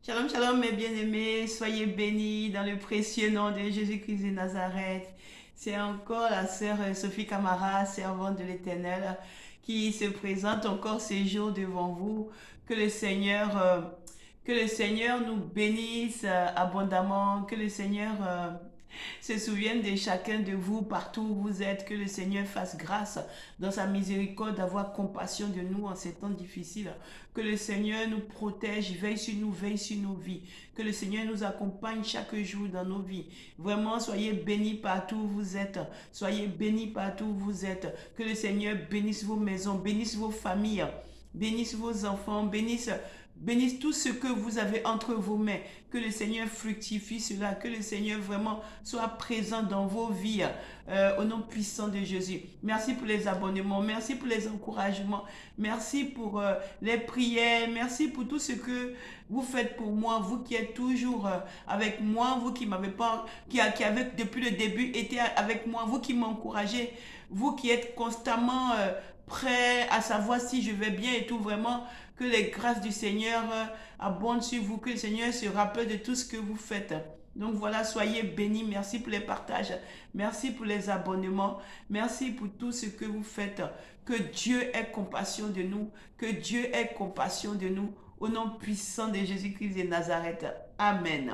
Shalom, shalom, mes bien-aimés, soyez bénis dans le précieux nom de Jésus-Christ de Nazareth. C'est encore la sœur Sophie Camara, servante de l'Éternel, qui se présente encore ces jours devant vous. Que le Seigneur, euh, que le Seigneur nous bénisse abondamment, que le Seigneur se souvienne de chacun de vous partout où vous êtes, que le Seigneur fasse grâce dans sa miséricorde d'avoir compassion de nous en ces temps difficiles, que le Seigneur nous protège, veille sur nos vies, que le Seigneur nous accompagne chaque jour dans nos vies. Vraiment, soyez bénis partout où vous êtes, soyez bénis partout où vous êtes, que le Seigneur bénisse vos maisons, bénisse vos familles, bénisse vos enfants, bénisse tout ce que vous avez entre vos mains. Que le Seigneur fructifie cela. Que le Seigneur vraiment soit présent dans vos vies au nom puissant de Jésus. Merci pour les abonnements. Merci pour les encouragements. Merci pour les prières. Merci pour tout ce que vous faites pour moi. Vous qui êtes toujours avec moi. Vous qui m'avez pas, qui avez depuis le début été avec moi. Vous qui m'encouragez. Vous qui êtes constamment prêt à savoir si je vais bien et tout. Vraiment, que les grâces du Seigneur abondent sur vous, que le Seigneur se rappelle de tout ce que vous faites. Donc voilà, soyez bénis. Merci pour les partages. Merci pour les abonnements. Merci pour tout ce que vous faites. Que Dieu ait compassion de nous. Que Dieu ait compassion de nous. Au nom puissant de Jésus-Christ de Nazareth. Amen.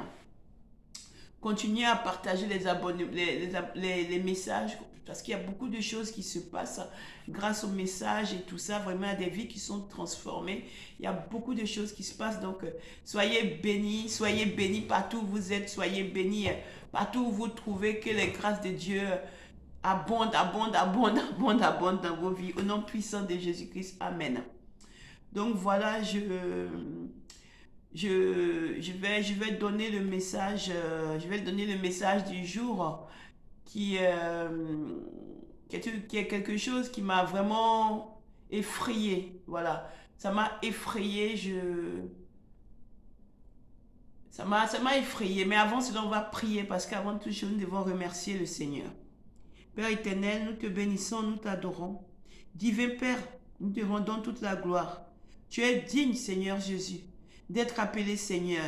Continuez à partager les abonnés, les messages, parce qu'il y a beaucoup de choses qui se passent grâce aux messages et tout ça. Vraiment, il y a des vies qui sont transformées. Il y a beaucoup de choses qui se passent. Donc, soyez bénis partout où vous êtes. Soyez bénis partout où vous trouvez que les grâces de Dieu abondent dans vos vies. Au nom puissant de Jésus-Christ. Amen. Donc, voilà, je vais donner le message, je vais donner le message du jour qui, qui est quelque chose qui m'a vraiment effrayé. Voilà, ça m'a effrayé, ça m'a effrayé. Mais avant cela, on va prier parce qu'avant toute chose, nous devons remercier le Seigneur. Père éternel, nous te bénissons, nous t'adorons. Divin Père, nous te rendons toute la gloire. Tu es digne, Seigneur Jésus, d'être appelé Seigneur.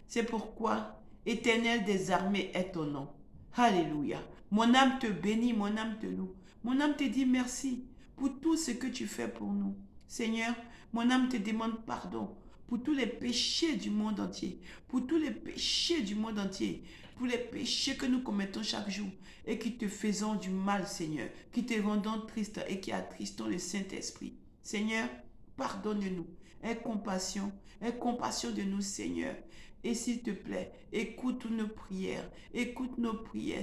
C'est pourquoi Éternel des armées est ton nom. Alléluia. Mon âme te bénit, mon âme te loue. Mon âme te dit merci pour tout ce que tu fais pour nous. Seigneur, mon âme te demande pardon pour tous les péchés du monde entier, pour tous les péchés du monde entier, pour les péchés que nous commettons chaque jour et qui te faisons du mal, Seigneur, qui te rendons triste et qui attristons le Saint-Esprit. Seigneur, pardonne-nous, aie compassion de nous, Seigneur. Et s'il te plaît, écoute nos prières,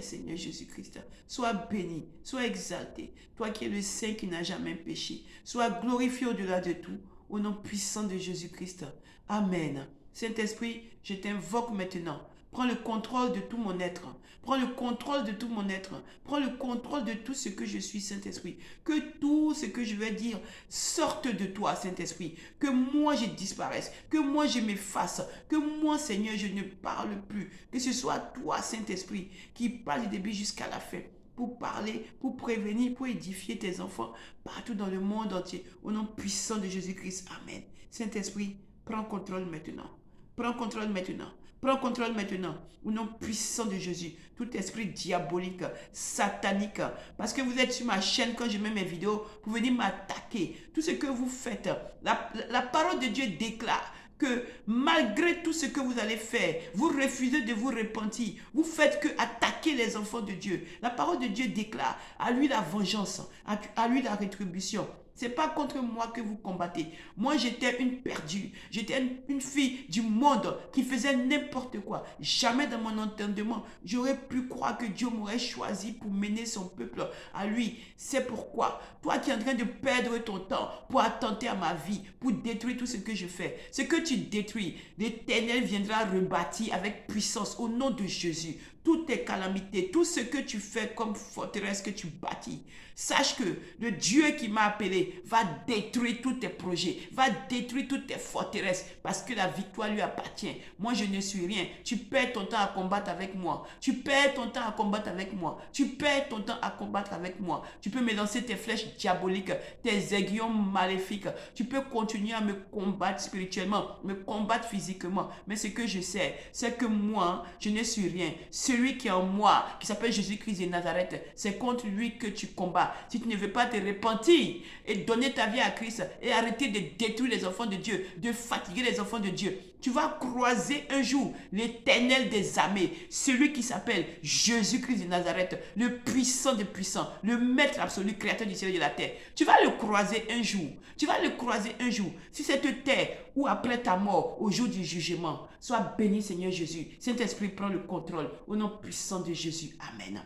Seigneur Jésus-Christ. Sois béni, sois exalté, toi qui es le Saint qui n'a jamais péché. Sois glorifié au-delà de tout, au nom puissant de Jésus-Christ. Amen. Saint-Esprit, je t'invoque maintenant. Prends le contrôle de tout mon être. Prends le contrôle de tout mon être. Prends le contrôle de tout ce que je suis, Saint-Esprit. Que tout ce que je vais dire sorte de toi, Saint-Esprit. Que moi je disparaisse. Que moi je m'efface. Que moi, Seigneur, je ne parle plus. Que ce soit toi, Saint-Esprit, qui parle du début jusqu'à la fin. Pour parler, pour prévenir, pour édifier tes enfants partout dans le monde entier. Au nom puissant de Jésus-Christ. Amen. Saint-Esprit, prends contrôle maintenant. Prends contrôle maintenant. Prends contrôle maintenant, au nom puissant de Jésus. Tout esprit diabolique, satanique, parce que vous êtes sur ma chaîne quand je mets mes vidéos, vous venez m'attaquer. Tout ce que vous faites, la parole de Dieu déclare que malgré tout ce que vous allez faire, vous refusez de vous repentir. Vous faites que attaquer les enfants de Dieu. La parole de Dieu déclare à lui la vengeance, à lui la rétribution. C'est pas contre moi que vous combattez. Moi, j'étais une perdue. J'étais une fille du monde qui faisait n'importe quoi. Jamais dans mon entendement, j'aurais pu croire que Dieu m'aurait choisi pour mener son peuple à lui. C'est pourquoi, toi qui es en train de perdre ton temps pour attenter à ma vie, pour détruire tout ce que je fais, ce que tu détruis, l'Éternel viendra rebâtir avec puissance au nom de Jésus. toutes tes calamités, tout ce que tu fais comme forteresse que tu bâtis. Sache que le Dieu qui m'a appelé va détruire tous tes projets, va détruire toutes tes forteresses parce que la victoire lui appartient. Moi, je ne suis rien. Tu perds ton temps à combattre avec moi. Tu perds ton temps à combattre avec moi. Tu perds ton temps à combattre avec moi. Tu peux me lancer tes flèches diaboliques, tes aiguillons maléfiques. Tu peux continuer à me combattre spirituellement, me combattre physiquement. Mais ce que je sais, c'est que moi, je ne suis rien. Celui qui est en moi, qui s'appelle Jésus-Christ de Nazareth, c'est contre lui que tu combats. Si tu ne veux pas te repentir et donner ta vie à Christ et arrêter de détruire les enfants de Dieu, de fatiguer les enfants de Dieu, tu vas croiser un jour l'Éternel des armées, celui qui s'appelle Jésus-Christ de Nazareth, le puissant des puissants, le maître absolu, créateur du ciel et de la terre. Tu vas le croiser un jour. Tu vas le croiser un jour. Si cette terre ou après ta mort, au jour du jugement, sois béni Seigneur Jésus. Saint-Esprit, prend le contrôle au nom puissant de Jésus. Amen.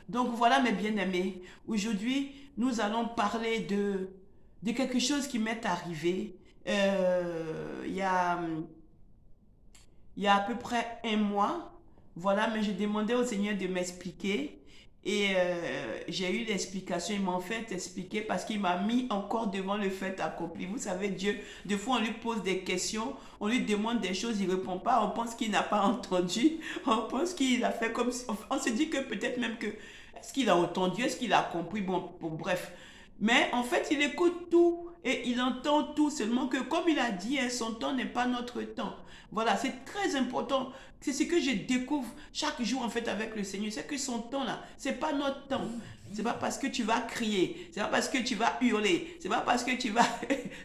Donc voilà mes bien-aimés, aujourd'hui nous allons parler de quelque chose qui m'est arrivé il y a à peu près un mois. Voilà, mais je demandais au Seigneur de m'expliquer et j'ai eu l'explication. Il m'a en fait expliqué parce qu'il m'a mis encore devant le fait accompli. Vous savez, Dieu, des fois on lui pose des questions, on lui demande des choses, il ne répond pas, on pense qu'il n'a pas entendu, on pense qu'il a fait comme si... On se dit que peut-être même que... Est-ce qu'il a entendu? Est-ce qu'il a compris? Bon, bref. Mais en fait, il écoute tout et il entend tout, seulement que comme il a dit, son temps n'est pas notre temps. Voilà, c'est très important. C'est ce que je découvre chaque jour en fait avec le Seigneur. C'est que son temps là, c'est pas notre temps. C'est pas parce que tu vas crier, c'est pas parce que tu vas hurler, c'est pas parce que tu vas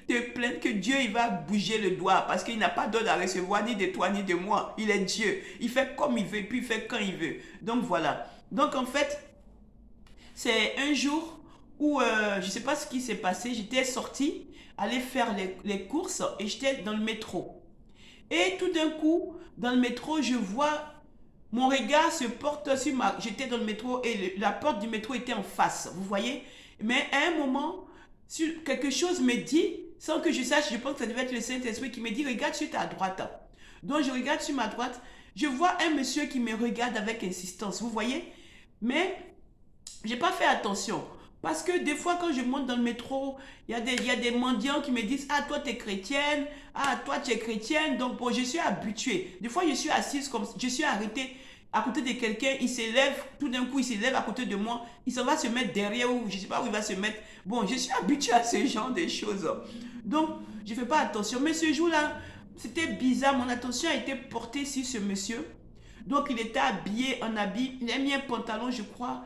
te plaindre que Dieu il va bouger le doigt parce qu'il n'a pas d'ordre à recevoir ni de toi ni de moi. Il est Dieu. Il fait comme il veut puis il fait quand il veut. Donc voilà. Donc en fait, c'est un jour où je ne sais pas ce qui s'est passé. J'étais sortie, aller faire les courses et j'étais dans le métro. Et tout d'un coup, dans le métro, je vois, mon regard se porte sur ma... J'étais dans le métro et la porte du métro était en face, vous voyez. Mais à un moment, quelque chose me dit, sans que je sache, je pense que ça devait être le Saint-Esprit qui me dit, regarde sur ta droite. Donc je regarde sur ma droite, je vois un monsieur qui me regarde avec insistance, vous voyez. Mais j'ai pas fait attention. Parce que des fois, quand je monte dans le métro, il y a des mendiants qui me disent « Ah, toi, tu es chrétienne. Ah, toi, tu es chrétienne. » Donc, bon, je suis habituée. Des fois, je suis assise comme... Je suis arrêtée à côté de quelqu'un. Il s'élève. Tout d'un coup, il s'élève à côté de moi. Il s'en va se mettre derrière ou je ne sais pas où il va se mettre. Bon, je suis habituée à ce genre de choses. Donc, je ne fais pas attention. Mais ce jour-là, c'était bizarre. Mon attention a été portée sur ce monsieur. Donc, il était habillé en habit. Il a mis un pantalon, je crois...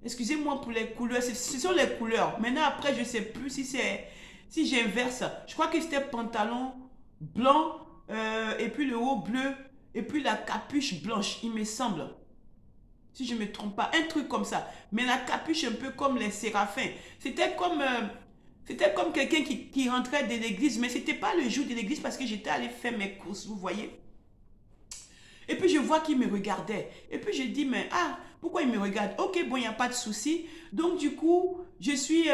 Excusez-moi pour les couleurs, ce sont les couleurs. Maintenant, après, je ne sais plus si j'inverse. Je crois que c'était pantalon blanc et puis le haut bleu et puis la capuche blanche, il me semble. Si je ne me trompe pas, un truc comme ça. Mais la capuche un peu comme les séraphins. C'était comme quelqu'un qui rentrait de l'église, mais ce n'était pas le jour de l'église parce que j'étais allé faire mes courses, vous voyez. Et puis je vois qu'il me regardait. Et puis je dis, mais pourquoi il me regarde? Ok, bon, il n'y a pas de souci. Donc du coup, je suis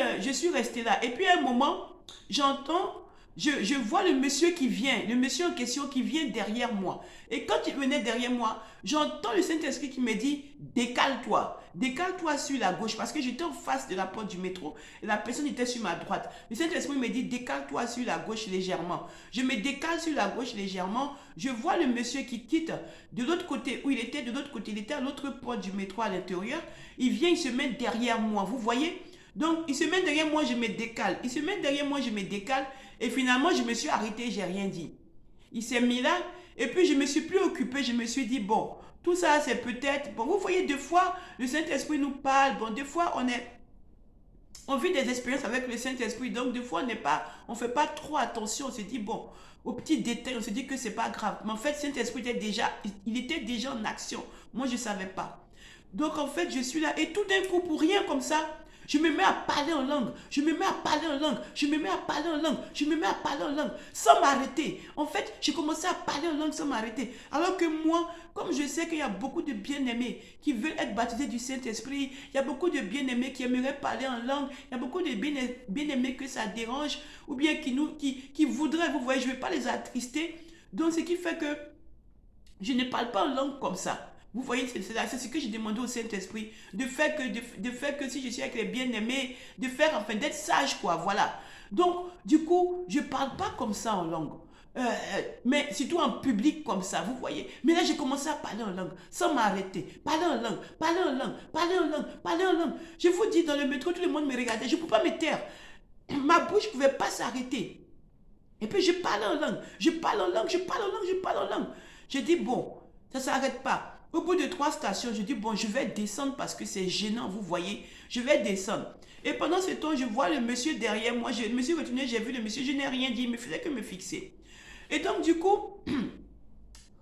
restée là. Et puis à un moment, j'entends, je vois le monsieur qui vient, le monsieur en question qui vient derrière moi. Et quand il venait derrière moi, j'entends le Saint-Esprit qui me dit, décale-toi. Décale-toi sur la gauche parce que j'étais en face de la porte du métro et la personne était sur ma droite. Le Saint-Esprit me dit décale-toi sur la gauche légèrement. Je me décale sur la gauche légèrement. Je vois le monsieur qui quitte de l'autre côté où il était, de l'autre côté. Il était à l'autre porte du métro à l'intérieur. Il vient, il se met derrière moi. Vous voyez? Donc, il se met derrière moi, je me décale. Il se met derrière moi, je me décale. Et finalement, je me suis arrêtée, j'ai rien dit. Il s'est mis là et puis je me suis plus occupée. Je me suis dit, bon, tout ça, c'est peut-être... Bon, vous voyez, des fois, le Saint-Esprit nous parle. Bon, des fois, on vit des expériences avec le Saint-Esprit. Donc, des fois, on ne fait pas trop attention. On se dit, bon, aux petits détails, on se dit que c'est pas grave. Mais en fait, le Saint-Esprit il était déjà en action. Moi, je ne savais pas. Donc, en fait, je suis là. Et tout d'un coup, pour rien comme ça, je me mets à parler en langue. Je me mets à parler en langue. Je me mets à parler en langue. Je me mets à parler en langue. Sans m'arrêter. En fait, j'ai commencé à parler en langue sans m'arrêter. Alors que moi, comme je sais qu'il y a beaucoup de bien-aimés qui veulent être baptisés du Saint-Esprit, il y a beaucoup de bien-aimés qui aimeraient parler en langue, il y a beaucoup de bien-aimés que ça dérange, ou bien qui voudraient, vous voyez, je ne vais pas les attrister. Donc, ce qui fait que je ne parle pas en langue comme ça. Vous voyez, c'est ce que j'ai demandé au Saint-Esprit. De faire que si je suis avec les bien-aimés, de faire, enfin, d'être sage, quoi, voilà. Donc, du coup, je ne parle pas comme ça en langue. Mais surtout en public comme ça, vous voyez. Mais là, j'ai commencé à parler en langue, sans m'arrêter. Parler en langue, parler en langue, parler en langue, parler en langue. Je vous dis, dans le métro, tout le monde me regardait. Je ne pouvais pas me taire. Ma bouche ne pouvait pas s'arrêter. Et puis, je parle en langue, je parle en langue, je parle en langue, je parle en langue. J'ai dit, bon, ça ne s'arrête pas. Au bout de 3 stations, je dis, bon, je vais descendre parce que c'est gênant, vous voyez. Je vais descendre. Et pendant ce temps, je vois le monsieur derrière moi. Je me suis retourné, j'ai vu le monsieur, je n'ai rien dit, il ne faisait que me fixer. Et donc, du coup,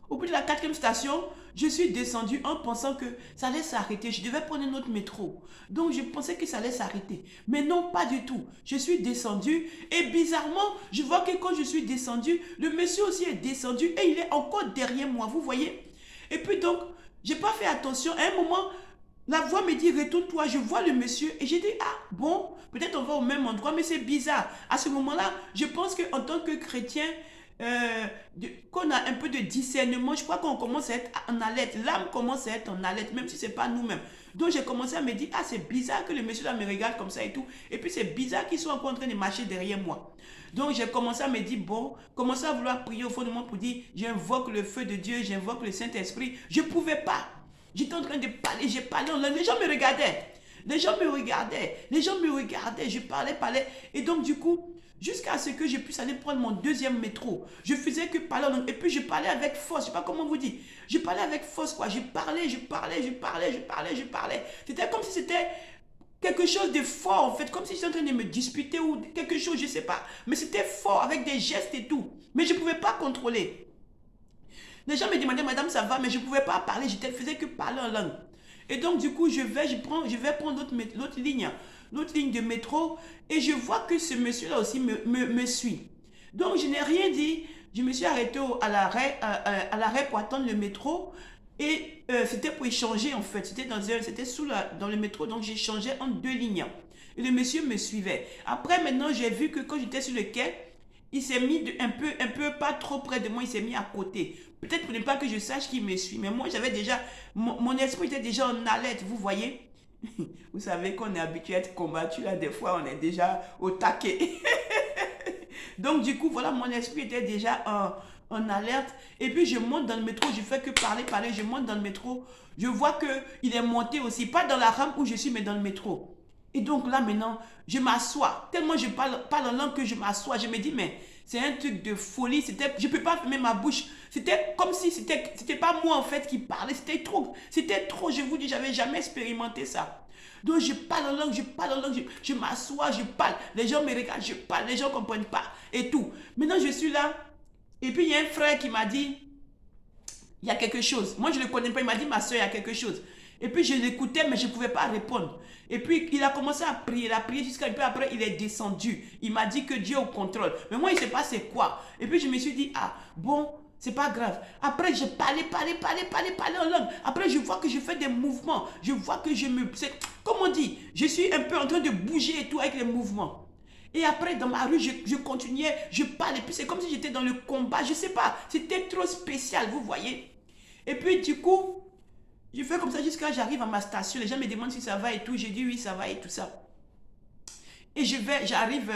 au bout de la 4e station, je suis descendue en pensant que ça allait s'arrêter. Je devais prendre un autre métro. Donc, je pensais que ça allait s'arrêter. Mais non, pas du tout. Je suis descendue et bizarrement, je vois que quand je suis descendue, le monsieur aussi est descendu et il est encore derrière moi, vous voyez. Et puis donc, j'ai pas fait attention. À un moment, la voix me dit, retourne-toi. Je vois le monsieur et j'ai dit, ah bon, peut-être on va au même endroit, mais c'est bizarre. À ce moment-là, je pense qu'en tant que chrétien, qu'on a un peu de discernement, je crois qu'on commence à être en alerte. L'âme commence à être en alerte, même si ce n'est pas nous-mêmes. Donc j'ai commencé à me dire, ah c'est bizarre que le monsieur là me regarde comme ça et tout. Et puis c'est bizarre qu'il soit encore en train de marcher derrière moi. Donc j'ai commencé à me dire, bon, commencer à vouloir prier au fond de moi pour dire, j'invoque le feu de Dieu, j'invoque le Saint-Esprit. Je ne pouvais pas. J'étais en train de parler, j'ai parlé en langue. Les gens me regardaient. Les gens me regardaient. Les gens me regardaient. Je parlais. Et donc du coup, jusqu'à ce que je puisse aller prendre mon 2e métro. Je faisais que parler en langue. Et puis je parlais avec force. Je ne sais pas comment vous dire. Je parlais avec force, quoi. Je parlais. C'était comme si c'était quelque chose de fort, en fait. Comme si j'étais en train de me disputer ou quelque chose, je ne sais pas. Mais c'était fort, avec des gestes et tout. Mais je ne pouvais pas contrôler. Les gens me demandaient, madame, ça va, mais je ne pouvais pas parler. Je ne faisais que parler en langue. Et donc, du coup, je vais prendre l'autre ligne de métro et je vois que ce monsieur-là aussi me suit. Donc, je n'ai rien dit. Je me suis arrêtée à l'arrêt pour attendre le métro et c'était pour échanger en fait. C'était dans le métro, donc j'ai changé en 2 lignes. Et le monsieur me suivait. Après, maintenant, j'ai vu que quand j'étais sur le quai, il s'est mis un peu, pas trop près de moi, il s'est mis à côté. Peut-être pour ne pas que je sache qu'il me suit. Mais moi, j'avais déjà, mon esprit était déjà en alerte, vous voyez. Vous savez qu'on est habitué à être combattu, là, des fois, on est déjà au taquet. Donc, du coup, voilà, mon esprit était déjà en alerte. Et puis, je monte dans le métro, je fais que parler, je monte dans le métro. Je vois qu'il est monté aussi, pas dans la rampe où je suis, mais dans le métro. Et donc là, maintenant, je m'assois. Tellement je parle en langue que je m'assois. Je me dis, mais c'est un truc de folie. Je ne peux pas fermer ma bouche. C'était comme si c'était pas moi, en fait, qui parlais. C'était trop. Je vous dis, j'avais jamais expérimenté ça. Donc, je parle en langue, je m'assois, je parle. Les gens me regardent, je parle. Les gens ne comprennent pas et tout. Maintenant, je suis là. Et puis, il y a un frère qui m'a dit, il y a quelque chose. Moi, je ne le connais pas. Il m'a dit, ma soeur, il y a quelque chose. Et puis, je l'écoutais, mais je ne pouvais pas répondre. Et puis, il a commencé à prier jusqu'à un peu après, il est descendu. Il m'a dit que Dieu est au contrôle. Mais moi, il ne sait pas c'est quoi. Et puis, je me suis dit, ah, bon, c'est pas grave. Après, je parlais en langue. Après, je vois que je fais des mouvements. Je vois que comme on dit, je suis un peu en train de bouger et tout avec les mouvements. Et après, dans ma rue, je continuais, je parle. Et puis, c'est comme si j'étais dans le combat. Je ne sais pas. C'était trop spécial, vous voyez. Et puis, du coup, je fais comme ça jusqu'à ce que j'arrive à ma station. Les gens me demandent si ça va et tout. J'ai dit oui, ça va et tout ça. Et j'arrive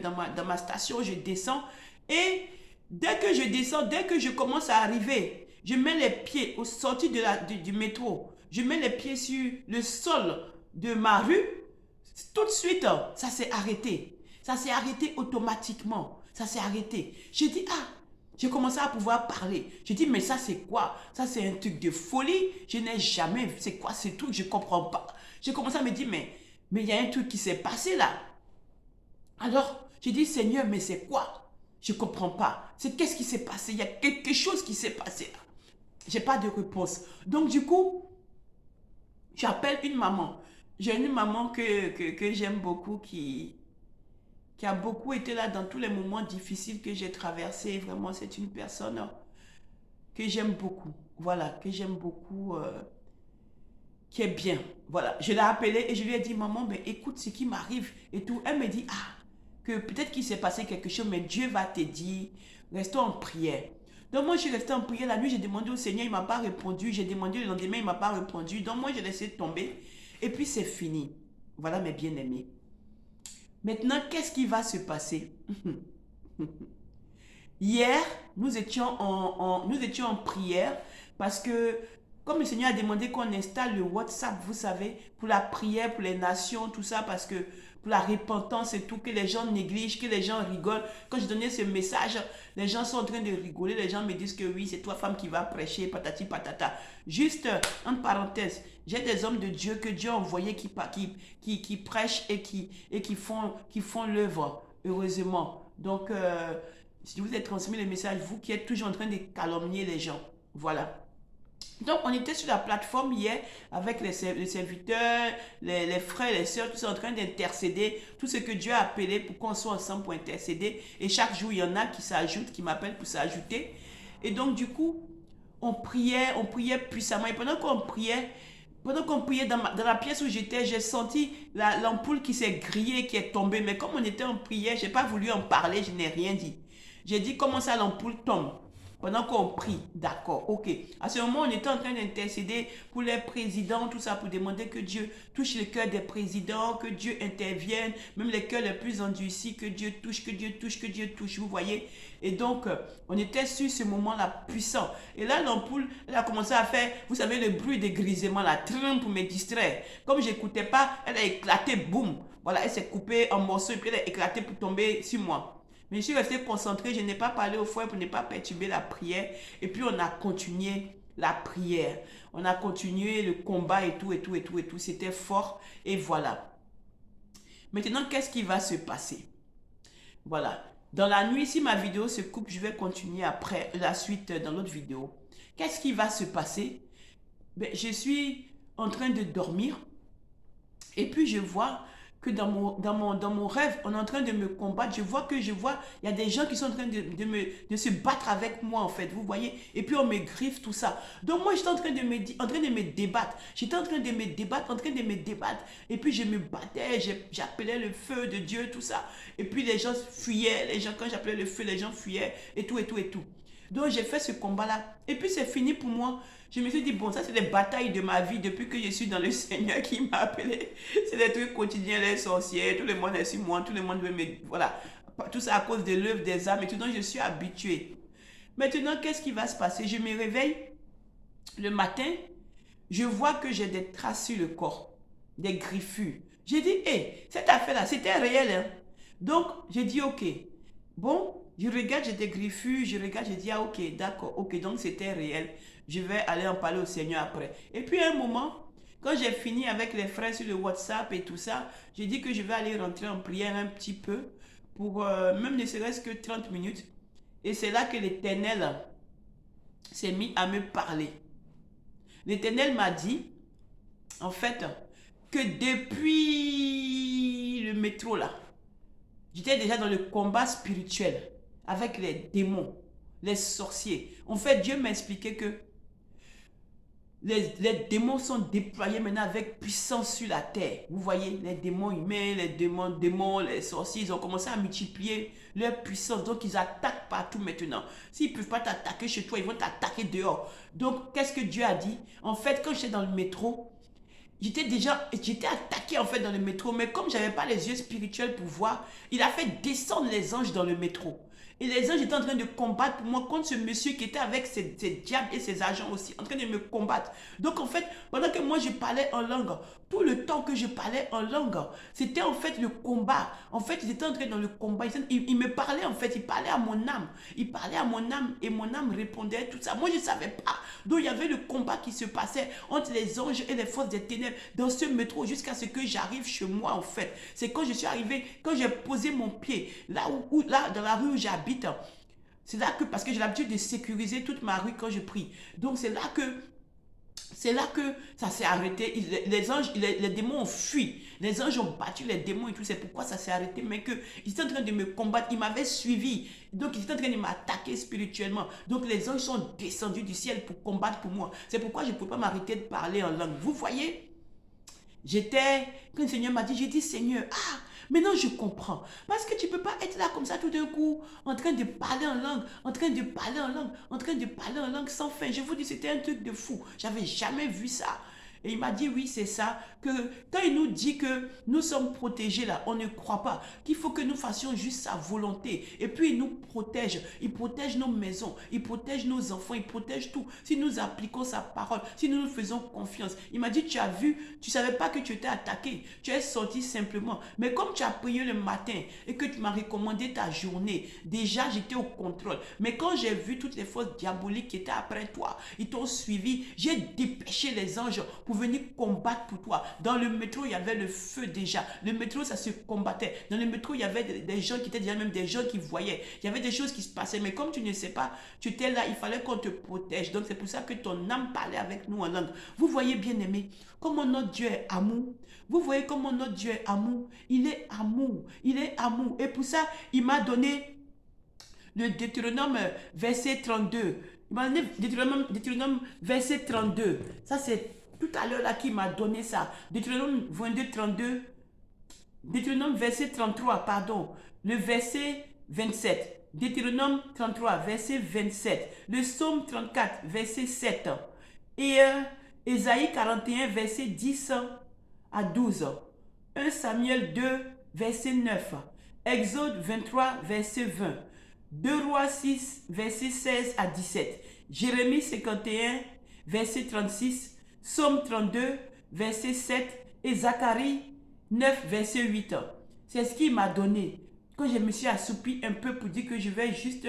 dans ma station, je descends. Et dès que je descends, dès que je commence à arriver, je mets les pieds au sortie du métro. Je mets les pieds sur le sol de ma rue. Tout de suite, ça s'est arrêté. Ça s'est arrêté automatiquement. Ça s'est arrêté. J'ai dit, ah, j'ai commencé à pouvoir parler. J'ai dit, mais ça c'est quoi? Ça c'est un truc de folie. Je n'ai jamais vu. C'est quoi ce truc? Je ne comprends pas. J'ai commencé à me dire, mais il y a un truc qui s'est passé là. Alors, j'ai dit, Seigneur, mais c'est quoi? Je ne comprends pas. Qu'est-ce qui s'est passé? Il y a quelque chose qui s'est passé là. Je n'ai pas de réponse. Donc du coup, j'appelle une maman. J'ai une maman que j'aime beaucoup qui a beaucoup été là dans tous les moments difficiles que j'ai traversés. Vraiment, c'est une personne que j'aime beaucoup. Voilà, que j'aime beaucoup, qui est bien. Voilà, je l'ai appelée et je lui ai dit, maman, mais écoute ce qui m'arrive et tout. Elle me dit, ah, que peut-être qu'il s'est passé quelque chose, mais Dieu va te dire, restons en prière. Donc moi, je suis restée en prière. La nuit, j'ai demandé au Seigneur, il ne m'a pas répondu. J'ai demandé le lendemain, il ne m'a pas répondu. Donc moi, j'ai laissé tomber. Et puis, c'est fini. Voilà mes bien-aimés. Maintenant, qu'est-ce qui va se passer? Hier, nous étions en prière parce que, comme le Seigneur a demandé qu'on installe le WhatsApp, vous savez, pour la prière, pour les nations, tout ça, parce que pour la repentance et tout, que les gens négligent, que les gens rigolent. Quand je donnais ce message, les gens sont en train de rigoler, les gens me disent que oui, c'est toi femme qui va prêcher, patati patata. Juste, entre parenthèses, j'ai des hommes de Dieu que Dieu a envoyés qui prêchent et qui font l'œuvre, heureusement. Donc, si vous avez transmis le message, vous qui êtes toujours en train de calomnier les gens. Voilà. Donc, on était sur la plateforme hier avec les serviteurs, les frères, les sœurs, tous en train d'intercéder. Tout ce que Dieu a appelé pour qu'on soit ensemble pour intercéder. Et chaque jour, il y en a qui s'ajoutent, qui m'appellent pour s'ajouter. Et donc, du coup, on priait puissamment. Et pendant qu'on priait dans la pièce où j'étais, j'ai senti l'ampoule qui s'est grillée, qui est tombée. Mais comme on était en prière, je n'ai pas voulu en parler, je n'ai rien dit. J'ai dit comment ça l'ampoule tombe pendant qu'on prie. D'accord, ok. À ce moment, on était en train d'intercéder pour les présidents, tout ça, pour demander que Dieu touche le cœur des présidents, que Dieu intervienne, même les cœurs les plus endurcis, que Dieu touche, que Dieu touche, que Dieu touche, vous voyez. Et donc, on était sur ce moment-là puissant. Et là, l'ampoule, elle a commencé à faire, vous savez, le bruit de grisement, la trempe pour me distraire. Comme je n'écoutais pas, elle a éclaté, boum. Voilà, elle s'est coupée en morceaux et puis elle a éclaté pour tomber sur moi. Mais je suis restée concentrée, je n'ai pas parlé au frère pour ne pas perturber la prière. Et puis on a continué la prière. On a continué le combat et tout, et tout, et tout, et tout. C'était fort. Et voilà. Maintenant, qu'est-ce qui va se passer? Voilà. Dans la nuit, si ma vidéo se coupe, je vais continuer après la suite dans l'autre vidéo. Qu'est-ce qui va se passer? Ben, je suis en train de dormir. Et puis je vois que dans mon rêve, on est en train de me combattre. Il y a des gens qui sont en train de se battre avec moi, en fait, vous voyez. Et puis on me griffe, tout ça. Donc moi, j'étais en train de me débattre. J'étais en train de me débattre, en train de me débattre. Et puis je me battais, j'appelais le feu de Dieu, tout ça. Et puis les gens fuyaient, quand j'appelais le feu, les gens fuyaient, et tout, et tout, et tout. Donc j'ai fait ce combat-là. Et puis c'est fini pour moi. Je me suis dit, bon, ça c'est les batailles de ma vie depuis que je suis dans le Seigneur qui m'a appelé. C'est des trucs quotidiens, les sorciers, tout le monde est sur moi, tout le monde veut me... Voilà. Tout ça à cause de l'œuvre des âmes et tout. Donc je suis habitué. Maintenant, qu'est-ce qui va se passer? Je me réveille le matin, je vois que j'ai des traces sur le corps, des griffures. J'ai dit, hé, cette affaire-là, c'était réel, hein? Donc, j'ai dit, ok. Bon, je regarde, j'ai des griffures, je regarde, j'ai dit, ah ok, d'accord, ok, donc c'était réel. Je vais aller en parler au Seigneur après. Et puis à un moment, quand j'ai fini avec les frères sur le WhatsApp et tout ça, j'ai dit que je vais aller rentrer en prière un petit peu, pour même ne serait-ce que 30 minutes. Et c'est là que l'Éternel s'est mis à me parler. L'Éternel m'a dit, en fait, que depuis le métro là, j'étais déjà dans le combat spirituel avec les démons, les sorciers. En fait, Dieu m'a expliqué que les démons sont déployés maintenant avec puissance sur la terre. Vous voyez, les démons humains, les démons, les sorciers, ils ont commencé à multiplier leur puissance. Donc, ils attaquent partout maintenant. S'ils ne peuvent pas t'attaquer chez toi, ils vont t'attaquer dehors. Donc, qu'est-ce que Dieu a dit? En fait, quand j'étais dans le métro, j'étais attaqué en fait dans le métro, mais comme je n'avais pas les yeux spirituels pour voir, il a fait descendre les anges dans le métro. Et les anges étaient en train de combattre pour moi contre ce monsieur qui était avec ses diables et ses agents aussi, en train de me combattre. Donc en fait, pendant que moi je parlais en langue, tout le temps que je parlais en langue, c'était en fait le combat. En fait, ils étaient entrés dans le combat. Ils me parlaient en fait, ils parlaient à mon âme. Ils parlaient à mon âme et mon âme répondait tout ça. Moi, je ne savais pas. Donc il y avait le combat qui se passait entre les anges et les forces des ténèbres dans ce métro jusqu'à ce que j'arrive chez moi en fait. C'est quand je suis arrivé, quand j'ai posé mon pied là dans la rue où j'habite. C'est là que, parce que j'ai l'habitude de sécuriser toute ma rue quand je prie. Donc c'est là que ça s'est arrêté. Les anges, les démons ont fui. Les anges ont battu les démons et tout. C'est pourquoi ça s'est arrêté. Mais qu'ils étaient en train de me combattre. Ils m'avaient suivi. Donc ils étaient en train de m'attaquer spirituellement. Donc les anges sont descendus du ciel pour combattre pour moi. C'est pourquoi je ne pouvais pas m'arrêter de parler en langue. Vous voyez? Quand le Seigneur m'a dit, j'ai dit, Seigneur, Maintenant, je comprends. Parce que tu ne peux pas être là comme ça tout d'un coup, en train de parler en langue, en train de parler en langue, en train de parler en langue sans fin. Je vous dis, c'était un truc de fou. J'avais jamais vu ça. Et il m'a dit, oui, c'est ça, que quand il nous dit que nous sommes protégés là, on ne croit pas, qu'il faut que nous fassions juste sa volonté. Et puis il nous protège, il protège nos maisons, il protège nos enfants, il protège tout. Si nous appliquons sa parole, si nous nous faisons confiance. Il m'a dit, tu as vu, tu ne savais pas que tu étais attaqué, tu es sorti simplement. Mais comme tu as prié le matin et que tu m'as recommandé ta journée, déjà j'étais au contrôle. Mais quand j'ai vu toutes les forces diaboliques qui étaient après toi, ils t'ont suivi, j'ai dépêché les anges pour venir combattre pour toi. Dans le métro, il y avait le feu déjà. Le métro, ça se combattait. Dans le métro, il y avait des gens qui étaient déjà même des gens qui voyaient. Il y avait des choses qui se passaient. Mais comme tu ne sais pas, tu étais là, il fallait qu'on te protège. Donc c'est pour ça que ton âme parlait avec nous en langue. Vous voyez, bien aimé, comment notre Dieu est amour. Vous voyez comment notre Dieu est amour. Il est amour. Il est amour. Et pour ça, il m'a donné le Deutéronome verset 32. Il m'a donné Deutéronome verset 32. Ça, c'est tout à l'heure là qui m'a donné ça. Deutéronome 22, 32. Deutéronome verset 33, pardon. Le verset 27. Deutéronome 33, verset 27. Le psaume 34, verset 7. Et Ésaïe 41, verset 10 à 12. 1 Samuel 2, verset 9. Exode 23, verset 20. 2 Rois 6, verset 16 à 17. Jérémie 51, verset 36. Psaume 32, verset 7. Et Zacharie 9, verset 8. C'est ce qu'il m'a donné. Quand je me suis assoupi un peu pour dire que je vais juste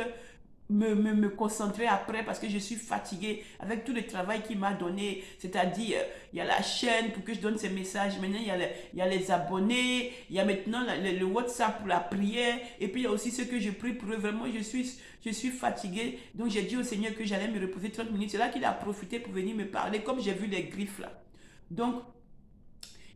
me concentrer après parce que je suis fatiguée avec tout le travail qu'il m'a donné. C'est-à-dire, il y a la chaîne pour que je donne ces messages. Maintenant, il y a les abonnés. Il y a maintenant le WhatsApp pour la prière. Et puis, il y a aussi ce que je prie pour eux. Vraiment, je suis fatiguée. Donc, j'ai dit au Seigneur que j'allais me reposer 30 minutes. C'est là qu'il a profité pour venir me parler, comme j'ai vu les griffes là. Donc,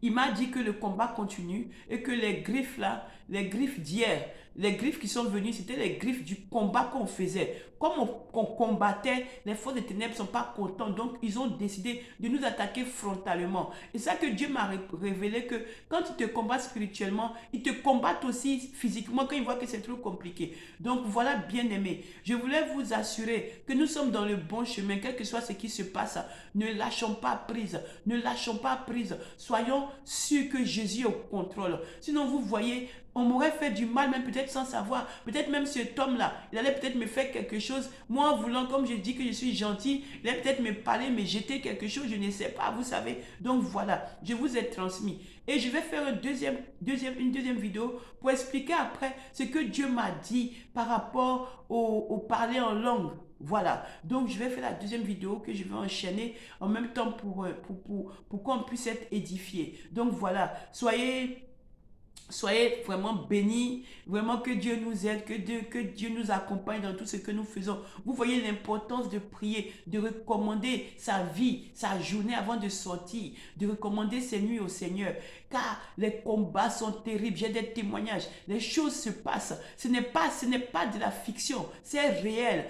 il m'a dit que le combat continue et que les griffes là, les griffes d'hier, les griffes qui sont venues, c'était les griffes du combat qu'on faisait. Comme on combattait, les forces des ténèbres ne sont pas contents, donc ils ont décidé de nous attaquer frontalement. Et ça que Dieu m'a révélé que quand ils te combattent spirituellement, ils te combattent aussi physiquement quand ils voient que c'est trop compliqué. Donc voilà, bien aimé, je voulais vous assurer que nous sommes dans le bon chemin, quel que soit ce qui se passe. Ne lâchons pas prise, ne lâchons pas prise. Soyons sûrs que Jésus est au contrôle. Sinon, vous voyez, on m'aurait fait du mal, même peut-être sans savoir. Peut-être même cet homme-là, il allait peut-être me faire quelque chose. Moi, en voulant, comme je dis que je suis gentil, il allait peut-être me parler, me jeter quelque chose, je ne sais pas, vous savez. Donc voilà, je vous ai transmis. Et je vais faire une deuxième vidéo pour expliquer après ce que Dieu m'a dit par rapport au parler en langue. Voilà, donc je vais faire la deuxième vidéo que je vais enchaîner en même temps pour qu'on puisse être édifié. Donc voilà, soyez vraiment bénis, vraiment que Dieu nous aide, que Dieu nous accompagne dans tout ce que nous faisons. Vous voyez l'importance de prier, de recommander sa vie, sa journée avant de sortir, de recommander ses nuits au Seigneur. Car les combats sont terribles, j'ai des témoignages, les choses se passent. Ce n'est pas de la fiction, c'est réel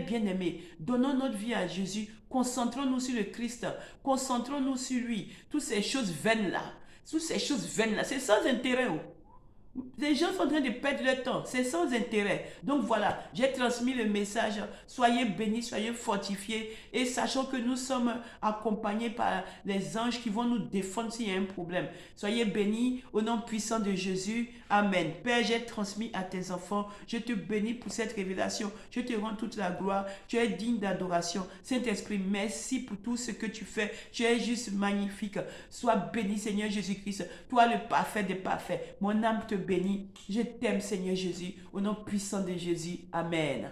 bien aimé. Donnons notre vie à Jésus, concentrons-nous sur le Christ, concentrons-nous sur lui, toutes ces choses vaines là. Toutes ces choses vaines-là, c'est sans intérêt. Les gens sont en train de perdre leur temps, c'est sans intérêt. Donc voilà, j'ai transmis le message. Soyez bénis, soyez fortifiés et sachons que nous sommes accompagnés par les anges qui vont nous défendre s'il y a un problème. Soyez bénis au nom puissant de Jésus. Amen. Père, j'ai transmis à tes enfants. Je te bénis pour cette révélation. Je te rends toute la gloire. Tu es digne d'adoration. Saint-Esprit, merci pour tout ce que tu fais. Tu es juste magnifique. Sois béni, Seigneur Jésus-Christ. Toi, le parfait des parfaits. Mon âme te bénit. Je t'aime, Seigneur Jésus. Au nom puissant de Jésus. Amen.